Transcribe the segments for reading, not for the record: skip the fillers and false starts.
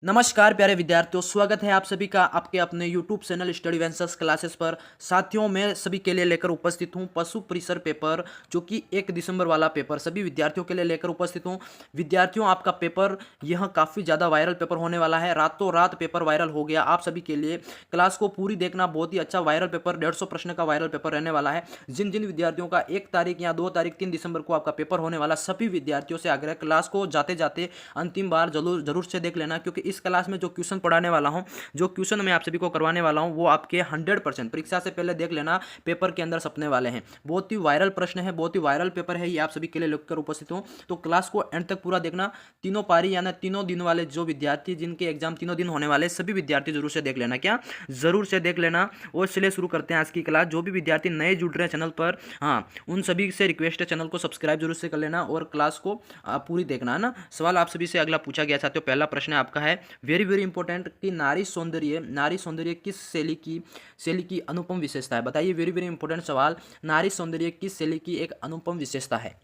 नमस्कार प्यारे विद्यार्थियों, स्वागत है आप सभी का आपके अपने YouTube चैनल स्टडी वेंसर्स क्लासेस पर। साथियों, मैं सभी के लिए लेकर उपस्थित हूं पशु परिसर पेपर, जो कि 1 दिसंबर वाला पेपर सभी विद्यार्थियों के लिए लेकर उपस्थित हूं। विद्यार्थियों, आपका पेपर यह काफ़ी ज़्यादा वायरल पेपर होने वाला है। रातों रात पेपर वायरल हो गया आप सभी के लिए। क्लास को पूरी देखना, बहुत ही अच्छा वायरल पेपर, 150 प्रश्न का वायरल पेपर रहने वाला है। जिन जिन विद्यार्थियों का 1 तारीख या 2 तारीख 3 दिसंबर को आपका पेपर होने वाला, सभी विद्यार्थियों से आग्रह, क्लास को जाते जाते अंतिम बार जरूर से देख लेना, क्योंकि इस क्लास में जो क्वेश्चन पढ़ाने वाला हूं, जो क्वेश्चन मैं आप सभी को करवाने वाला हूं, वो आपके 100% परीक्षा से पहले देख लेना, पेपर के अंदर सपने वाले हैं। बहुत ही वायरल प्रश्न है, बहुत ही वायरल पेपर है, ये आप सभी के लिए लेकर उपस्थित हूं। तो क्लास को एंड तक पूरा देखना। तीनों पारी यानी तीनों दिन वाले जो विद्यार्थी जिनके एग्जाम तीनों दिन होने वाले, सभी विद्यार्थी जरूर से देख लेना। क्या जरूर से देख लेना। और चलिए शुरू करते हैं आज की क्लास। जो भी विद्यार्थी नए जुड़ रहे हैं चैनल पर, हाँ, उन सभी से रिक्वेस्ट है, चैनल को सब्सक्राइब जरूर से कर लेना और क्लास को पूरी देखना है ना। सवाल आप सभी से अगला पूछा गया साथियों, पहला प्रश्न आपका है वेरी वेरी इंपॉर्टेंट कि नारी सौंदर्य किस शैली की अनुपम विशेषता है। बताइए, वेरी वेरी इंपॉर्टेंट सवाल, नारी सौंदर्य किस शैली की एक अनुपम विशेषता है।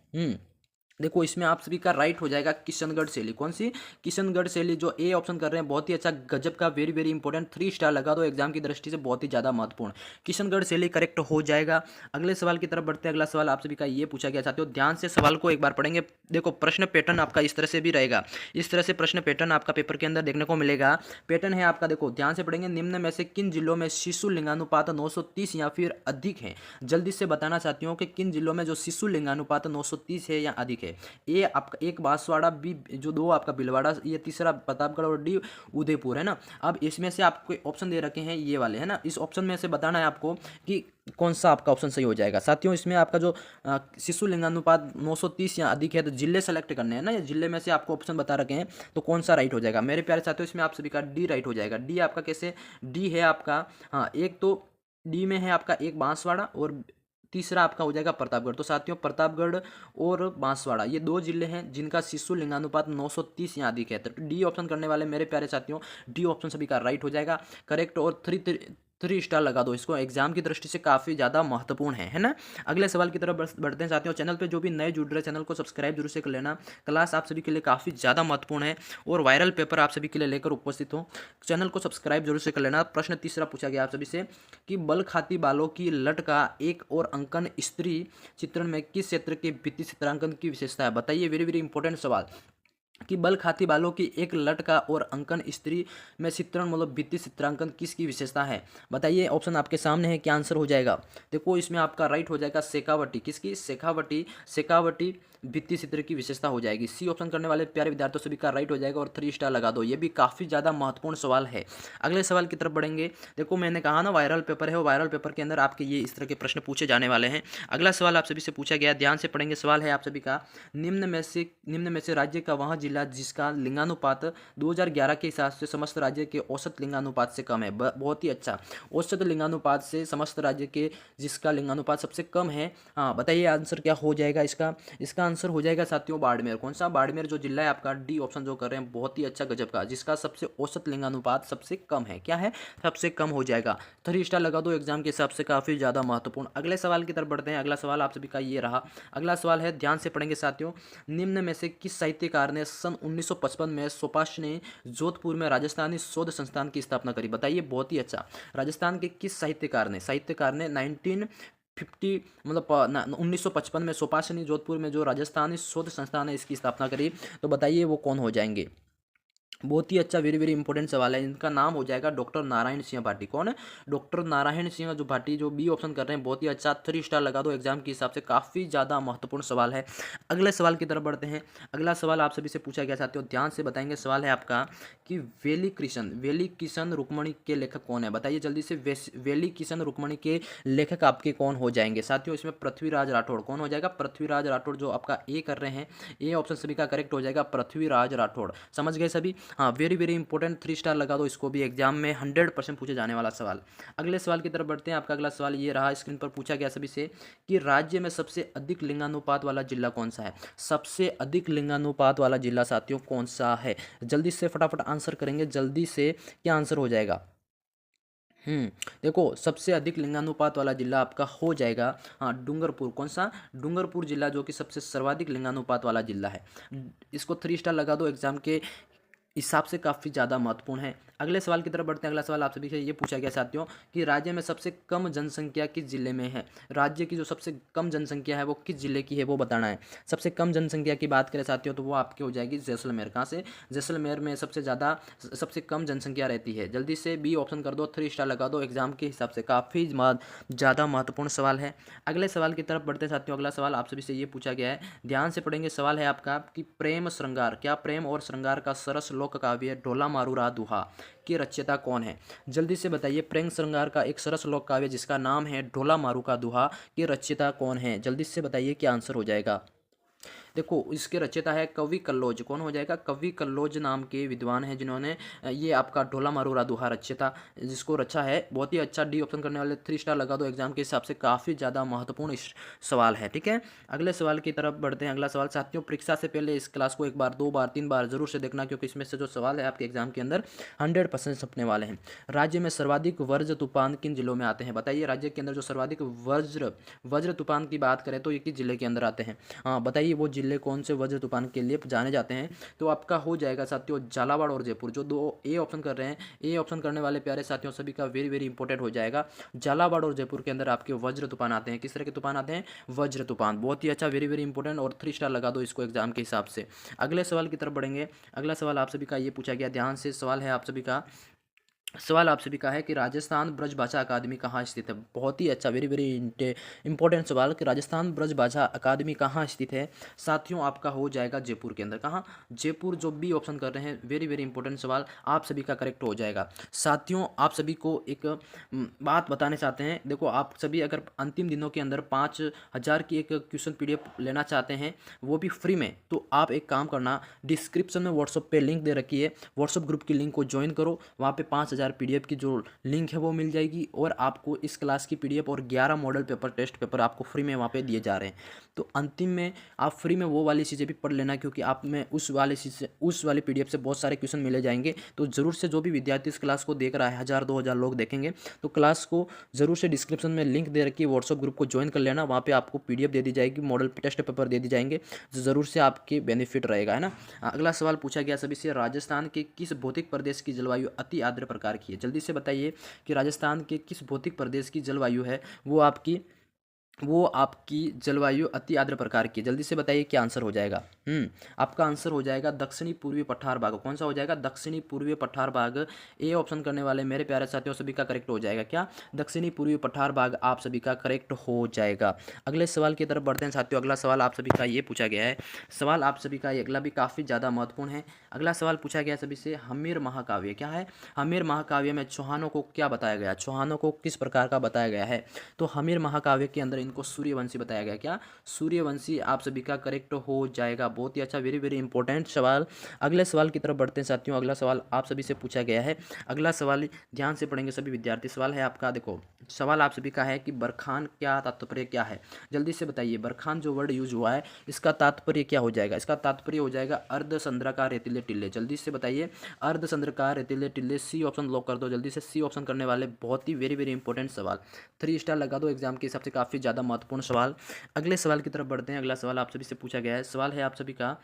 देखो, इसमें आप सभी का राइट हो जाएगा किशनगढ़ शैली। कौन सी? किशनगढ़ शैली। जो ए ऑप्शन कर रहे हैं, बहुत ही अच्छा, गजब का, वेरी वेरी इंपॉर्टेंट, 3 स्टार लगा दो एग्जाम की दृष्टि से, बहुत ही ज़्यादा महत्वपूर्ण। किशनगढ़ शैली करेक्ट हो जाएगा। अगले सवाल की तरफ बढ़ते हैं। अगला सवाल आप सभी का ये पूछा गया साथियों, ध्यान से सवाल को एक बार पढ़ेंगे। देखो, प्रश्न पैटर्न आपका इस तरह से भी रहेगा, इस तरह से प्रश्न पैटर्न आपका पेपर के अंदर देखने को मिलेगा। पैटर्न है आपका, देखो ध्यान से पढ़ेंगे। निम्न में से किन जिलों में शिशु लिंगानुपात 930 या फिर अधिक है? जल्दी से बताना चाहती हूँ कि किन जिलों में जो शिशु लिंगानुपात 930 है या अधिक है। ए आपका एक बांसवाड़ा, बी जो 2 आपका भीलवाड़ा, ये तीसरा प्रतापगढ़ और डी उदयपुर है ना। अब इसमें से आपको ऑप्शन दे रखे हैं ये वाले है ना, इस ऑप्शन में से बताना है आपको कि कौन सा आपका ऑप्शन सही हो जाएगा। साथियों, इसमें आपका जो शिशु लिंगानुपात 930 या अधिक है, तो जिले सेलेक्ट करने हैं ना, ये जिले में से आपको ऑप्शन बता रखे हैं, तो कौन सा राइट हो जाएगा मेरे प्यारे साथियों। इसमें आप सभी का डी राइट हो जाएगा। डी आपका कैसे? डी है आपका, हाँ, एक तो डी में है आपका एक बांसवाड़ा और तीसरा आपका हो जाएगा प्रतापगढ़। तो साथियों, प्रतापगढ़ और बांसवाड़ा ये 2 जिले हैं जिनका शिशु लिंगानुपात 930 या अधिक है। तो डी ऑप्शन करने वाले मेरे प्यारे साथियों, डी ऑप्शन सभी का राइट हो जाएगा करेक्ट। और 3 स्टार लगा दो इसको, एग्जाम की दृष्टि से काफ़ी ज़्यादा महत्वपूर्ण है ना। अगले सवाल की तरफ बढ़ते हैं साथियों। चैनल पे जो भी नए जुड़ रहे हैं, चैनल को सब्सक्राइब जरूर से कर लेना। क्लास आप सभी के लिए काफ़ी ज़्यादा महत्वपूर्ण है और वायरल पेपर आप सभी के लिए लेकर उपस्थित हो। चैनल को सब्सक्राइब जरूर से कर लेना। प्रश्न तीसरा पूछा गया आप सभी से कि बल खाती बालों की लट का एक और अंकन स्त्री चित्रण में किस क्षेत्र के भित्ति चित्रांकन की विशेषता है। बताइए, वेरी वेरी इंपॉर्टेंट सवाल कि बल खाती बालों की एक लट का और अंकन स्त्री में चित्रण मतलब भित्ति चित्रांकन किसकी विशेषता है। बताइए, ऑप्शन आपके सामने है, क्या आंसर हो जाएगा। देखो, इसमें आपका राइट हो जाएगा शेखावटी। किसकी? शेखावटी। शेखावटी भित्ति चित्र की विशेषता हो जाएगी। सी ऑप्शन करने वाले प्यारे विद्यार्थियों सभी का राइट हो जाएगा और 3 स्टार लगा दो। ये भी काफ़ी ज़्यादा महत्वपूर्ण सवाल है। अगले सवाल की तरफ बढ़ेंगे। देखो, मैंने कहा ना वायरल पेपर है, और वायरल पेपर के अंदर आपके ये इस तरह के प्रश्न पूछे जाने वाले हैं। अगला सवाल आप सभी से पूछा गया, ध्यान से पढ़ेंगे। सवाल है आप सभी का, निम्न में से राज्य का वह जिला जिसका लिंगानुपात 2011 के हिसाब से समस्त राज्य के औसत लिंगानुपात से कम है। बहुत ही अच्छा, औसत लिंगानुपात से समस्त राज्य के जिसका लिंगानुपात सबसे कम है। हाँ, बताइए आंसर क्या हो जाएगा इसका। इसका आंसर हो जाएगा साथियों बाड़मेर। कौन सा? बाड़मेर जो जिला है आपका। डी ऑप्शन जो कर रहे हैं, बहुत ही अच्छा, गजब का, जिसका सबसे औसत लिंगानुपात सबसे कम है। क्या है? सबसे कम हो जाएगा। 3 स्टार लगा दो, एग्जाम के हिसाब से काफ़ी ज़्यादा महत्वपूर्ण। अगले सवाल की तरफ बढ़ते हैं। अगला सवाल आप सभी का ये रहा। अगला सवाल है, ध्यान से पढ़ेंगे साथियों। निम्न में से किस साहित्यकार ने सन 1955 में सोपाश ने जोधपुर में राजस्थानी शोध संस्थान की स्थापना करी। बताइए, बहुत ही अच्छा, राजस्थान के किस साहित्यकार ने 1950 मतलब 1955 में सोपासनी जोधपुर में जो राजस्थानी शोध संस्थान है इसकी स्थापना करी। तो बताइए वो कौन हो जाएंगे। बहुत ही अच्छा, वेरी वेरी इंपॉर्टेंट सवाल है। इनका नाम हो जाएगा डॉक्टर नारायण सिंह भाटी। कौन है? डॉक्टर नारायण सिंह जो भाटी, जो बी ऑप्शन कर रहे हैं, बहुत ही अच्छा, 3 स्टार लगा दो, एग्जाम के हिसाब से काफ़ी ज़्यादा महत्वपूर्ण सवाल है। अगले सवाल की तरफ बढ़ते हैं। अगला सवाल आप सभी से पूछा गया साथियों, ध्यान से बताएंगे। सवाल है आपका कि वेली किशन रुक्मणी के लेखक कौन है। बताइए जल्दी से, वेली किशन रुक्मणी के लेखक आपके कौन हो जाएंगे। साथियों, इसमें पृथ्वीराज राठौड़। कौन हो जाएगा? पृथ्वीराज राठौड़, जो आपका ए कर रहे हैं, ए ऑप्शन सभी का करेक्ट हो जाएगा, पृथ्वीराज राठौड़। समझ गए सभी? हाँ, वेरी वेरी इंपॉर्टेंट, 3 स्टार लगा दो इसको भी, एग्जाम में 100% पूछे जाने वाला सवाल। अगले सवाल की तरफ बढ़ते हैं। आपका अगला सवाल ये रहा, स्क्रीन पर पूछा गया सभी से कि राज्य में सबसे अधिक लिंगानुपात वाला जिला कौन सा है। सबसे अधिक लिंगानुपात वाला जिला साथियों कौन सा है? जल्दी से फटाफट आंसर करेंगे, जल्दी से, क्या आंसर हो जाएगा। देखो, सबसे अधिक लिंगानुपात वाला जिला आपका हो जाएगा, हाँ, डूंगरपुर। कौन सा? डूंगरपुर जिला, जो कि सबसे सर्वाधिक लिंगानुपात वाला जिला है। इसको 3 स्टार लगा दो, एग्जाम के हिसाब से काफ़ी ज़्यादा महत्वपूर्ण है। अगले सवाल की तरफ बढ़ते हैं। अगला सवाल आप सभी से ये पूछा गया साथियों कि राज्य में सबसे कम जनसंख्या किस जिले में है। राज्य की जो सबसे कम जनसंख्या है वो किस जिले की है वो बताना है। सबसे कम जनसंख्या की बात करें साथियों तो वो आपकी हो जाएगी जैसलमेर। कहाँ से? जैसलमेर में सबसे कम जनसंख्या रहती है। जल्दी से बी ऑप्शन कर दो, 3 स्टार लगा दो। एग्जाम के हिसाब से काफ़ी ज़्यादा महत्वपूर्ण सवाल है। अगले सवाल की तरफ बढ़ते हैं साथियों। अगला सवाल आप सभी से ये पूछा गया है, ध्यान से पढ़ेंगे। सवाल है आपका कि प्रेम श्रृंगार, क्या प्रेम और श्रृंगार का सरस लोक काव्य ढोला मारूरा दुहा की रचयिता कौन है? जल्दी से बताइए। प्रेम श्रृंगार का एक सरस लोक काव्य जिसका नाम है ढोला मारू का दुहा की रचयिता कौन है? जल्दी से बताइए क्या आंसर हो जाएगा। देखो इसके रचयिता है कवि कल्लोज। कौन हो जाएगा? कवि कल्लोज नाम के विद्वान हैं जिन्होंने ये आपका ढोला मारूरा दोहा रचयिता जिसको रचा है। बहुत ही अच्छा, डी ऑप्शन करने वाले 3 स्टार लगा दो। एग्जाम के हिसाब से काफ़ी ज़्यादा महत्वपूर्ण सवाल है। ठीक है, अगले सवाल की तरफ बढ़ते हैं। अगला सवाल साथियों, परीक्षा से पहले इस क्लास को 1 बार 2 बार 3 बार जरूर से देखना क्योंकि इसमें से जो सवाल है आपके एग्जाम के अंदर 100% छपने वाले हैं। राज्य में सर्वाधिक वज्र तूफान किन जिलों में आते हैं? बताइए। राज्य के अंदर जो सर्वाधिक वज्र तूफान की बात करें तो ये किस जिले के अंदर आते हैं? हाँ बताइए, वो जिले कौन से वज्र तूफान के लिए जाने जाते हैं? तो आपका हो जाएगा साथियों झालावाड़ और जयपुर। जो 2 ए ऑप्शन कर रहे हैं, ए ऑप्शन करने वाले प्यारे साथियों सभी का वेरी वेरी इंपॉर्टेंट हो जाएगा। झालावाड़ और जयपुर के अंदर आपके वज्र तूफान आते हैं। किस तरह के तूफान आते हैं? वज्र तूफान। बहुत ही अच्छा, वेरी वेरी इंपॉर्टेंट, और 3 स्टार लगा दो इसको एग्जाम के हिसाब से। अगले सवाल की तरफ बढ़ेंगे। अगला सवाल आप सभी का ये पूछा गया, ध्यान से सवाल है आप सभी का। सवाल आप सभी का है कि राजस्थान ब्रजभाषा अकादमी कहाँ स्थित है? बहुत ही अच्छा, वेरी वेरी इंपॉर्टेंट सवाल कि राजस्थान ब्रजभाषा अकादमी कहाँ स्थित है? साथियों आपका हो जाएगा जयपुर के अंदर। कहाँ? जयपुर। जो बी ऑप्शन कर रहे हैं, वेरी वेरी इंपॉर्टेंट सवाल आप सभी का करेक्ट हो जाएगा। साथियों आप सभी को एक बात बताने चाहते हैं। देखो आप सभी अगर अंतिम दिनों के अंदर 5000 की एक क्वेश्चन PDF लेना चाहते हैं वो भी फ्री में, तो आप एक काम करना, डिस्क्रिप्शन में व्हाट्सअप पे लिंक दे रखी है, व्हाट्सअप ग्रुप की लिंक को ज्वाइन करो। वहाँ पे 5000 PDF की जो लिंक है वो मिल जाएगी और आपको इस क्लास की PDF और 11 मॉडल पेपर टेस्ट पेपर आपको फ्री में वहाँ पे दिए जा रहे हैं। तो अंतिम में आप फ्री में वो वाली चीज़ें भी पढ़ लेना क्योंकि आप में उस वाली PDF से बहुत सारे क्वेश्चन मिले जाएंगे। तो ज़रूर से जो भी विद्यार्थी इस क्लास को देख रहा है, 1000-2000 लोग देखेंगे, तो क्लास को ज़रूर से डिस्क्रिप्शन में लिंक दे रखी है, व्हाट्सअप ग्रुप को ज्वाइन कर लेना। वहाँ पे आपको PDF दे दी जाएगी, मॉडल टेस्ट पेपर दे दी जाएंगे, जो ज़रूर से आपके बेनिफिट रहेगा, है ना। अगला सवाल पूछा गया सभी से, राजस्थान के किस भौतिक प्रदेश की जलवायु अति आर्द्र प्रकार की है? जल्दी से बताइए कि राजस्थान के किस भौतिक प्रदेश की जलवायु है वो आपकी जलवायु अति आर्द्र प्रकार की है। जल्दी से बताइए क्या आंसर हो जाएगा। आपका आंसर हो जाएगा दक्षिणी पूर्वी पठार भाग। कौन सा हो जाएगा? दक्षिणी पूर्वी पठार भाग। ए ऑप्शन करने वाले मेरे प्यारे साथियों सभी का करेक्ट हो जाएगा। क्या? दक्षिणी पूर्वी पठार भाग आप सभी का करेक्ट हो जाएगा। अगले सवाल की तरफ बढ़ते हैं साथियों। अगला सवाल आप सभी का ये पूछा गया है, सवाल आप सभी का ये अगला भी काफ़ी ज़्यादा महत्वपूर्ण है। अगला सवाल पूछा गया सभी से, हम्मीर महाकाव्य क्या है? हम्मीर महाकाव्य में चौहानों को क्या बताया गया? चौहानों को किस प्रकार का बताया गया है? तो हम्मीर महाकाव्य के अंदर इनको सूर्यवंशी बताया गया। क्या? सूर्यवंशी आप सभी का करेक्ट हो जाएगा। बहुत ही अच्छा, वेरी वेरी इंपॉर्टेंट सवाल। अगले सवाल की तरफ बढ़ते हैं साथियों। अगला सवाल आप सभी से पूछा गया है। अगला सवाल ध्यान से पढ़ेंगे सभी विद्यार्थी। सवाल है आपका, देखो सवाल आप सभी का है कि बरखान क्या तात्पर्य क्या है? जल्दी से बताइए। बरखान जो वर्ड यूज हुआ है इसका तात्पर्य क्या हो जाएगा? इसका तात्पर्य हो जाएगा अर्धचंद्राकार रेतीले टिल्ले। जल्दी से बताइए। अर्धचंद्राकार रेतीले टिल्ले, सी ऑप्शन लॉक कर दो। जल्दी से सी ऑप्शन करने वाले बहुत ही वेरी वेरी इंपॉर्टेंट सवाल, 3 स्टार लगा दो। एग्जाम के हिसाब से काफ़ी ज़्यादा महत्वपूर्ण सवाल। अगले सवाल की तरफ बढ़ते हैं। अगला सवाल आप सभी से पूछा गया है। सवाल है आप सभी का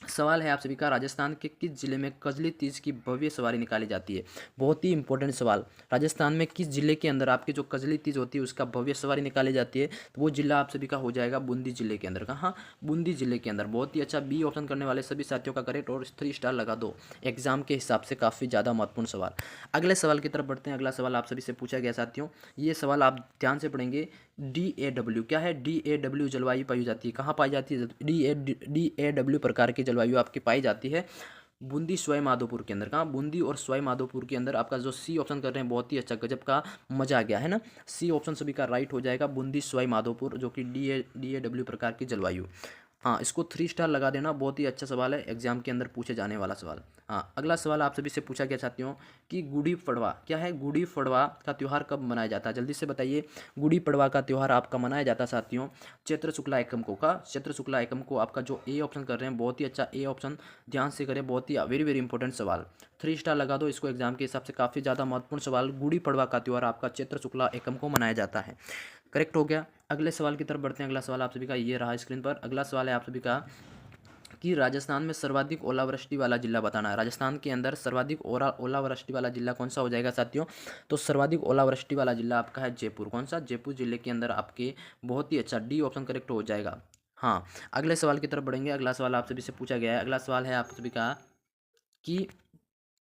सवाल है आप सभी का, राजस्थान के किस जिले में कजली तीज की भव्य सवारी निकाली जाती है? बहुत ही इंपॉर्टेंट सवाल। राजस्थान में किस जिले के अंदर आपकी जो कजली तीज होती है उसका भव्य सवारी निकाली जाती है? तो वो जिला आप सभी का हो जाएगा बूंदी जिले के अंदर। कहाँ? बूंदी जिले के अंदर। बहुत ही अच्छा, बी ऑप्शन करने वाले सभी साथियों का करेक्ट और 3 स्टार लगा दो। एग्जाम के हिसाब से काफ़ी ज़्यादा महत्वपूर्ण सवाल। अगले सवाल की तरफ बढ़ते हैं। अगला सवाल आप सभी से पूछा गया साथियों, ये सवाल आप ध्यान से पढ़ेंगे। DAW क्या है? DAW जलवायु पाई जाती है। कहाँ पाई जाती है? DAW प्रकार की जलवायु आपकी पाई जाती है बूंदी सवाई माधोपुर के अंदर। कहाँ? बूंदी और सवाई माधोपुर के अंदर। आपका जो सी ऑप्शन कर रहे हैं बहुत ही अच्छा, गजब का, मजा आ गया है ना। सी ऑप्शन सभी का राइट हो जाएगा, बूंदी सवाई माधोपुर, जो कि DAW प्रकार की जलवायु। हाँ, इसको 3 स्टार लगा देना। बहुत ही अच्छा सवाल है, एग्जाम के अंदर पूछे जाने वाला सवाल। हाँ, अगला सवाल आप सभी से पूछा गया साथियों कि गुड़ी पड़वा क्या है? गुड़ी पड़वा का त्यौहार कब मनाया जाता है? जल्दी से बताइए। गुड़ी पड़वा का त्यौहार आपका मनाया जाता है साथियों चैत्र शुक्ला एकम को। का चैत्र शुक्ला एकम को। आपका जो ए ऑप्शन कर रहे हैं बहुत ही अच्छा ए ऑप्शन, ध्यान से करें। बहुत ही वेरी वेरी इंपॉर्टेंट सवाल, 3 स्टार लगा दो इसको। एग्जाम के हिसाब से काफ़ी ज़्यादा महत्वपूर्ण सवाल। गुड़ी पड़वा का त्यौहार आपका चैत्र शुक्ला एकम को मनाया जाता है। करेक्ट हो गया। अगले सवाल की तरफ बढ़ते हैं। अगला सवाल आप सभी का ये रहा स्क्रीन पर। अगला सवाल है आप सभी का कि राजस्थान में सर्वाधिक ओलावृष्टि वाला जिला बताना है। राजस्थान के अंदर सर्वाधिक ओलावृष्टि वाला जिला कौन सा हो जाएगा साथियों? तो सर्वाधिक ओलावृष्टि वाला जिला आपका है जयपुर। कौन सा? जयपुर जिले के अंदर आपके। बहुत ही अच्छा, डी ऑप्शन करेक्ट हो जाएगा। हाँ, अगले सवाल की तरफ बढ़ेंगे। अगला सवाल आप सभी से पूछा गया है। अगला सवाल है आप सभी का कि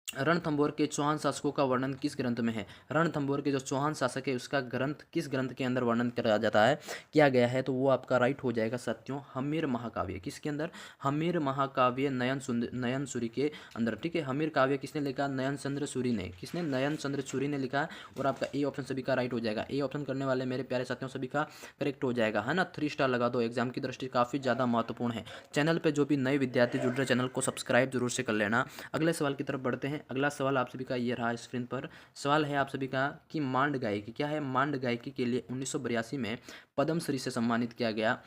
रणथंभौर के चौहान शासकों का वर्णन किस ग्रंथ में है? रणथंभौर के जो चौहान शासक है उसका ग्रंथ किस ग्रंथ के अंदर वर्णन किया जाता है, किया गया है? तो वो आपका राइट हो जाएगा साथियों, हम्मीर महाकाव्य। किसके अंदर? हम्मीर महाकाव्य नयन सूरी के अंदर। ठीक है, हम्मीर काव्य किसने लिखा? नयन चंद्र सूरी ने। किसने? नयन चंद्र सूरी ने लिखा है। और आपका ए ऑप्शन सभी का राइट हो जाएगा। ए ऑप्शन करने वाले मेरे प्यारे साथियों सभी का करेक्ट हो जाएगा, है ना। 3 स्टार लगा दो, एग्जाम की दृष्टि काफ़ी ज़्यादा महत्वपूर्ण है। चैनल पर जो भी नए विद्यार्थी जुड़ रहे, चैनल को सब्सक्राइब जरूर से कर लेना। अगले सवाल की तरफ बढ़ते हैं। अगला सवाल आप सभी का ये रहा स्क्रीन पर। सवाल है आप सभी का कि मांड गायकी क्या है? मांड गायकी के लिए 1982 में पद्मश्री से सम्मानित किया गया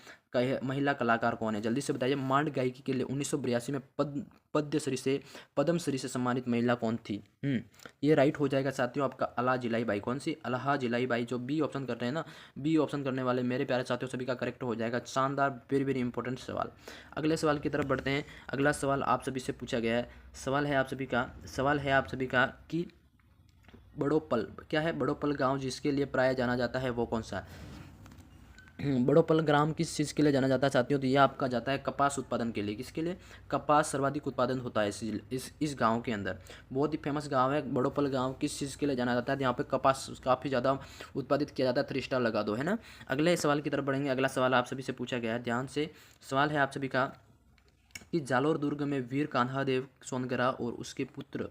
महिला कलाकार कौन है? जल्दी से बताइए। मांड गायकी के लिए 1982 में पद्मश्री से सम्मानित महिला कौन थी? ये राइट हो जाएगा साथियों आपका अलाहा जिलाई बाई। कौन सी? अलाहा जिलाई बाई। जो बी ऑप्शन कर रहे हैं ना, बी ऑप्शन करने वाले मेरे प्यारे साथियों सभी का करेक्ट हो जाएगा। शानदार, वेरी वेरी इंपॉर्टेंट सवाल। अगले सवाल की तरफ बढ़ते हैं। अगला सवाल आप सभी से पूछा गया है। सवाल है आप सभी का कि बड़ोपल क्या है? बड़ोपल गांव जिसके लिए प्राय जाना जाता है वो कौन सा है? बड़ोपल ग्राम किस चीज़ के लिए जाना जाता है साथियों? तो ये आपका जाता है कपास उत्पादन के लिए। किसके लिए? कपास सर्वाधिक उत्पादन होता है इस गांव के अंदर। बहुत ही फेमस गांव है बड़ोपल गांव। किस चीज़ के लिए जाना जाता है? तो यहाँ पे कपास काफ़ी ज़्यादा उत्पादित किया जाता है। 3 स्टार लगा दो, है ना। अगले सवाल की तरफ बढ़ेंगे। अगला सवाल आप सभी से पूछा गया है, ध्यान से। सवाल है आप सभी का कि जालोर दुर्ग में वीर कान्हादेव सोनगरा और उसके पुत्र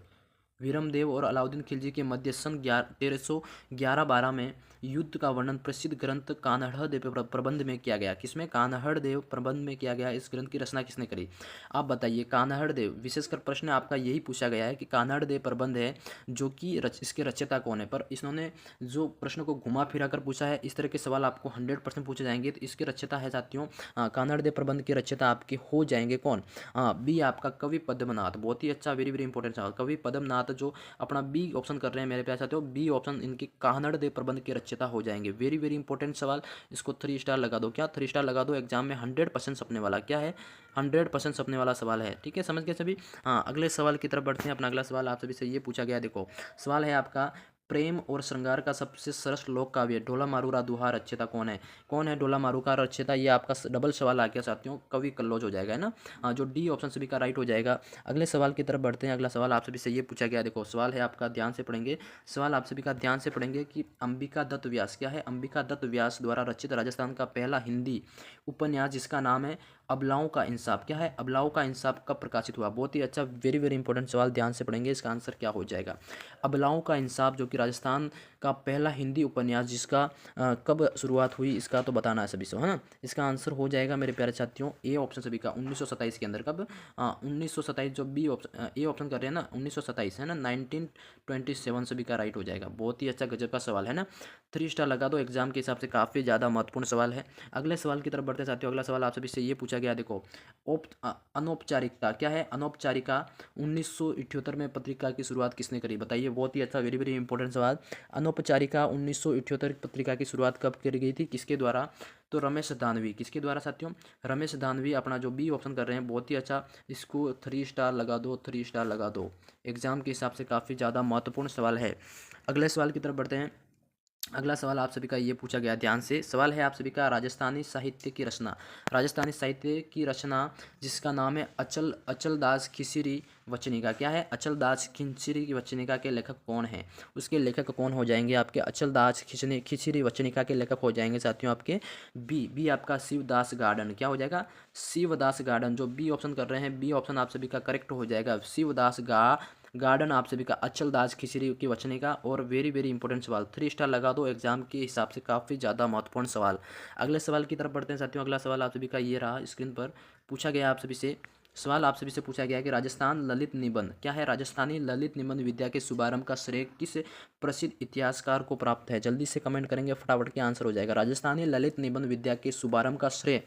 वीरमदेव और अलाउद्दीन खिलजी के मध्य सन 1311-12 में युद्ध का वर्णन प्रसिद्ध ग्रंथ कान्हड़देव प्रबंध में किया गया। किसमें? कान्हड़देव प्रबंध में किया गया। इस ग्रंथ की रचना किसने करी? आप बताइए। कान्हड़देव, विशेषकर प्रश्न आपका यही पूछा गया है कि कान्हड़देव प्रबंध है जो कि इसके रचयिता कौन है। पर इन्होंने जो प्रश्न को घुमा फिरा कर पूछा है, इस तरह के सवाल आपको 100% पूछे जाएंगे। तो इसके रचयिता है साथियों कान्हड़देव प्रबंध के रचयिता आपके हो जाएंगे कौन? बी आपका कवि पद्मनाथ। बहुत ही अच्छा, वेरी वेरी इंपॉर्टेंट सवाल। कवि पद्मनाथ जो अपना बी ऑप्शन कर रहे हैं मेरे प्यारे साथियों, बी ऑप्शन इनके कान्हड़देव प्रबंध के रचयिता हो जाएंगे। वेरी वेरी इंपॉर्टेंट सवाल। इसको 3 स्टार लगा दो। क्या? 3 स्टार लगा दो। एग्जाम में 100% सपने वाला क्या है? 100% सपने वाला सवाल है। ठीक है, समझ गए सभी। हाँ, अगले सवाल की तरफ बढ़ते हैं। अपना अगला सवाल आप सभी से ये पूछा गया, देखो सवाल है आपका, प्रेम और श्रृंगार का सबसे सरस लोक काव्य ढोला मारूरा दुहा रचयिता कौन है? कौन है ढोला मारू का रचयिता? ये आपका डबल सवाल आ गया साथियों, कवि कल्लोज हो जाएगा, है ना। हाँ, जो डी ऑप्शन सभी का राइट हो जाएगा। अगले सवाल की तरफ बढ़ते हैं। अगला सवाल आप सभी से ये पूछा गया, देखो सवाल है आपका, ध्यान से पढ़ेंगे। सवाल आप सभी का ध्यान से पढ़ेंगे कि अंबिका दत्त व्यास क्या है? अंबिका दत्त व्यास द्वारा रचित राजस्थान का पहला हिंदी उपन्यास जिसका नाम है अबलाओं का इंसाफ क्या है? अबलाओं का इंसाफ कब प्रकाशित हुआ? बहुत ही अच्छा, वेरी वेरी इंपॉर्टेंट सवाल, ध्यान से पढ़ेंगे। इसका आंसर क्या हो जाएगा? अबलाओं का इंसाफ जो कि राजस्थान का पहला हिंदी उपन्यास जिसका कब शुरुआत हुई, इसका तो बताना है सभी से, है ना। इसका आंसर हो जाएगा मेरे प्यारे साथियों ए ऑप्शन सभी का 1927 के अंदर। कब? 1927। जो बी ऑप्शन ए ऑप्शन कर रहे हैं ना 1927, है ना। 1927 सभी का राइट हो जाएगा। बहुत ही अच्छा, गजब का सवाल, है ना। 3 स्टार लगा दो। एग्जाम के हिसाब से काफ़ी ज़्यादा महत्वपूर्ण सवाल है। अगले सवाल की तरफ बढ़ते साथियों। अगला सवाल आप सभी से ये पूछा गया, देखो अनौपचारिकता क्या है? अनौपचारिका 1978 में पत्रिका की शुरुआत किसने करी? बताइए। बहुत ही अच्छा, वेरी वेरी इंपॉर्टेंट सवाल। अनौपचारिका 1978 पत्रिका की शुरुआत कब करी गई थी? किसके द्वारा? तो रमेश दानवी। किसके द्वारा साथियों? रमेश दानवी। अपना जो बी ऑप्शन कर रहे हैं, बहुत ही अच्छा। इसको 3 स्टार लगा दो, 3 स्टार लगा दो। एग्जाम के हिसाब से काफ़ी ज़्यादा महत्वपूर्ण सवाल है। अगले सवाल की तरफ बढ़ते हैं। अगला सवाल आप सभी का ये पूछा गया, ध्यान से। सवाल है आप सभी का, राजस्थानी साहित्य की रचना। राजस्थानी साहित्य की रचना जिसका नाम है अचल दास खिसिरी वचनिका क्या है? अचल दास खिसिरी की वचनिका के लेखक कौन है? उसके लेखक कौन हो जाएंगे आपके? अचल दास खिसिरी वचनिका के लेखक हो जाएंगे साथियों आपके बी आपका शिवदास गार्डन। क्या हो जाएगा? शिवदास गार्डन। जो बी ऑप्शन कर रहे हैं, बी ऑप्शन आप सभी का करेक्ट हो जाएगा। शिवदास गार्डन आप सभी का अचल दास खिचड़ी की वचनिका। और वेरी वेरी इंपॉर्टेंट सवाल, 3 स्टार लगा दो। एग्जाम के हिसाब से काफ़ी ज़्यादा महत्वपूर्ण सवाल। अगले सवाल की तरफ बढ़ते हैं साथियों। अगला सवाल आप सभी का ये रहा, स्क्रीन पर पूछा गया आप सभी से। सवाल आप सभी से पूछा गया कि राजस्थान ललित निबंध क्या है? राजस्थानी ललित निबंध विद्या के शुभारंभ का श्रेय किस प्रसिद्ध इतिहासकार को प्राप्त है? जल्दी से कमेंट करेंगे, फटाफट के आंसर हो जाएगा। राजस्थानी ललित निबंध विद्या के शुभारंभ का श्रेय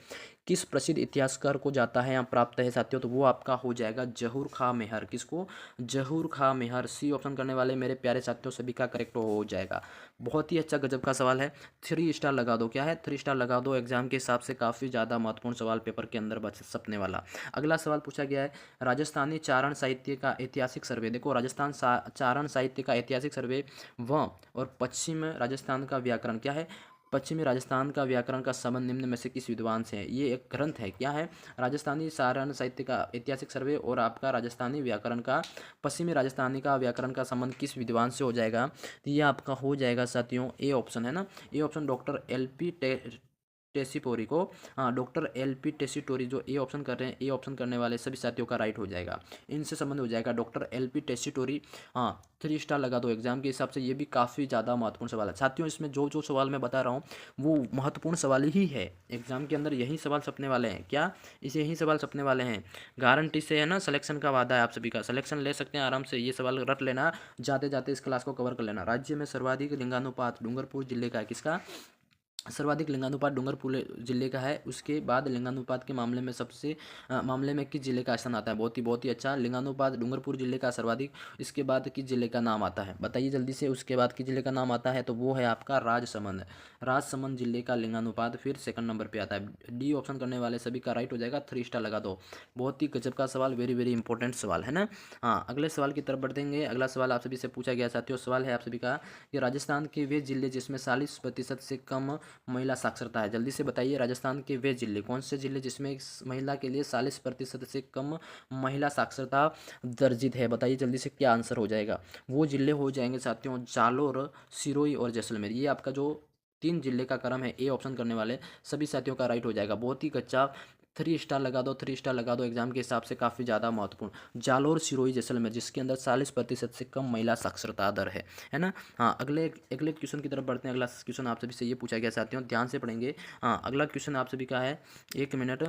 किस प्रसिद्ध इतिहासकार को जाता है यहाँ प्राप्त है साथियों, तो वो आपका हो जाएगा जहूर खां मेहर। किसको? जहूर खां मेहर। सी ऑप्शन करने वाले मेरे प्यारे साथियों सभी का करेक्ट हो जाएगा। बहुत ही अच्छा गजब का सवाल है, 3 स्टार लगा दो। क्या है? 3 स्टार लगा दो। एग्जाम के हिसाब से काफ़ी ज़्यादा महत्वपूर्ण सवाल पेपर के अंदर बच सपने वाला। अगला सवाल पूछा गया है, राजस्थानी चारण साहित्य का ऐतिहासिक सर्वे। देखो, राजस्थान चारण साहित्य का ऐतिहासिक सर्वे व और पश्चिम राजस्थान का व्याकरण। क्या है? पश्चिमी राजस्थान का व्याकरण का संबंध निम्न में से किस विद्वान से है? ये एक ग्रंथ है। क्या है? राजस्थानी सारण साहित्य का ऐतिहासिक सर्वे और आपका राजस्थानी व्याकरण का, पश्चिमी राजस्थानी का व्याकरण का संबंध किस विद्वान से हो जाएगा? तो ये आपका हो जाएगा साथियों ए ऑप्शन है ना, ए ऑप्शन डॉक्टर एल.पी. टेसीटोरी को। हाँ, डॉक्टर एल.पी. टेसीटोरी जो ए ऑप्शन कर रहे हैं, ए ऑप्शन करने वाले सभी साथियों का राइट हो जाएगा। इनसे संबंध हो जाएगा डॉक्टर एल.पी. टेसीटोरी। हाँ, 3 स्टार लगा दो। एग्जाम के हिसाब से ये भी काफ़ी ज़्यादा महत्वपूर्ण सवाल है साथियों। इसमें जो जो सवाल मैं बता रहा हूँ वो महत्वपूर्ण सवाल ही है। एग्जाम के अंदर यही सवाल छपने वाले हैं। क्या? इसे यही सवाल छपने वाले हैं, गारंटी से है ना। सिलेक्शन का वादा है आप सभी का, सिलेक्शन ले सकते हैं आराम से। ये सवाल रट लेना, जाते जाते इस क्लास को कवर कर लेना। राज्य में सर्वाधिक लिंगानुपात डूंगरपुर जिले का है। किसका? सर्वाधिक लिंगानुपात डूंगरपुर जिले का है। उसके बाद लिंगानुपात के मामले में सबसे मामले में किस जिले का स्थान आता है? बहुत ही अच्छा। लिंगानुपात डूंगरपुर जिले का सर्वाधिक। इसके बाद किस जिले का नाम आता है? बताइए जल्दी से। उसके बाद किस जिले का नाम आता है? तो वो है आपका राजसमंद। राजसमंद जिले का लिंगानुपात फिर सेकंड नंबर पे आता है। डी ऑप्शन करने वाले सभी का राइट हो जाएगा। 3 स्टार लगा दो। बहुत ही गजब का सवाल, वेरी वेरी इंपॉर्टेंट सवाल है ना। हाँ, अगले सवाल की तरफ बढ़ देंगे। अगला सवाल आप सभी से पूछा गया साथियों, सवाल है आप सभी का कि राजस्थान के वे जिले जिसमें 40% से कम महिला साक्षरता है। जल्दी से बताइए, राजस्थान के वे जिले कौन से जिले जिसमें महिला के लिए 40% से कम महिला साक्षरता दर्जित है? बताइए जल्दी से, क्या आंसर हो जाएगा? वो जिले हो जाएंगे साथियों जालोर, सिरोही और जैसलमेर। ये आपका जो 3 जिले का क्रम है, ए ऑप्शन करने वाले सभी साथियों का राइट हो जाएगा। बहुत ही अच्छा। 3 स्टार लगा दो, 3 स्टार लगा दो। एग्जाम के हिसाब से काफ़ी ज़्यादा महत्वपूर्ण जालोर, सिरोही, जैसलमेर, जिसके अंदर 40% से कम महिला साक्षरता दर है ना। हाँ, अगले अगले क्वेश्चन की तरफ बढ़ते हैं। अगला क्वेश्चन आप सभी से ये पूछा गया साथियों, ध्यान से पढ़ेंगे। हाँ, अगला क्वेश्चन आप सभी का है, 1 मिनट।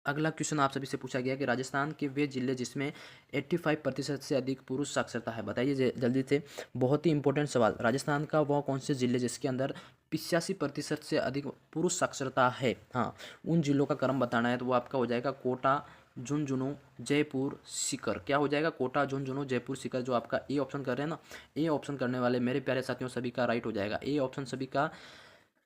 अगला क्वेश्चन आप सभी से पूछा गया कि राजस्थान के वे जिले जिसमें 85% से अधिक पुरुष साक्षरता है। बताइए जल्दी से। बहुत ही इंपॉर्टेंट सवाल। राजस्थान का वह कौन से जिले जिसके अंदर 85% से अधिक पुरुष साक्षरता है? हाँ, उन जिलों का क्रम बताना है, तो वो आपका हो जाएगा कोटा, झुंझुनू, जयपुर, सीकर। क्या हो जाएगा? कोटा, झुंझुनू, जयपुर, सीकर। जो आपका ए ऑप्शन कर रहे हैं ना, ए ऑप्शन करने वाले मेरे प्यारे साथियों सभी का राइट हो जाएगा। ए ऑप्शन सभी का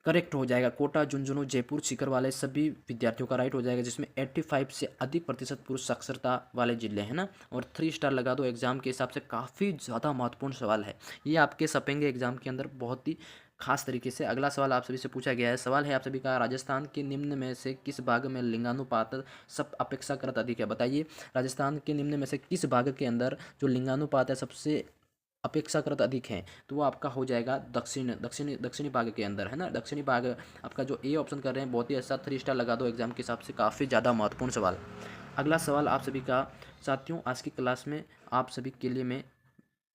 करेक्ट हो जाएगा। कोटा, झुंझुनू, जयपुर, सीकर वाले सभी विद्यार्थियों का राइट हो जाएगा, जिसमें 85 से अधिक प्रतिशत पुरुष साक्षरता वाले जिले हैं ना। और 3 स्टार लगा दो। एग्जाम के हिसाब से काफ़ी ज़्यादा महत्वपूर्ण सवाल है ये, आपके सपेंगे एग्जाम के अंदर बहुत ही खास तरीके से। अगला सवाल आप सभी से पूछा गया है, सवाल है आप सभी का, राजस्थान के निम्न में से किस भाग में लिंगानुपात सब अपेक्षाकृत अधिक है? बताइए, राजस्थान के निम्न में से किस भाग के अंदर जो लिंगानुपात है सबसे अपेक्षाकृत अधिक है? तो वो आपका हो जाएगा दक्षिणी भाग के अंदर है ना। दक्षिणी भाग आपका जो ए ऑप्शन कर रहे हैं, बहुत ही अच्छा। 3 स्टार लगा दो। एग्जाम के हिसाब से काफ़ी ज़्यादा महत्वपूर्ण सवाल। अगला सवाल आप सभी का साथियों, आज की क्लास में आप सभी के लिए मैं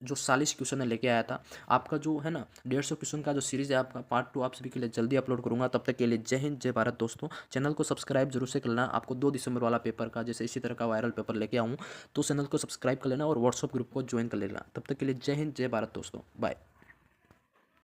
जो 40 क्वेश्चन लेके आया था, आपका जो है ना 150 क्वेश्चन का जो सीरीज़ है आपका पार्ट 2 आप सभी के लिए जल्दी अपलोड करूंगा। तब तक के लिए जय हिंद, जय भारत दोस्तों। चैनल को सब्सक्राइब जरूर से कर लेना। आपको 2 दिसंबर वाला पेपर का जैसे इसी तरह का वायरल पेपर लेके आऊँ, तो चैनल को सब्सक्राइब कर लेना और व्हाट्सअप ग्रुप को ज्वाइन कर लेना। तब तक के लिए जय हिंद, जय भारत दोस्तों। बाय।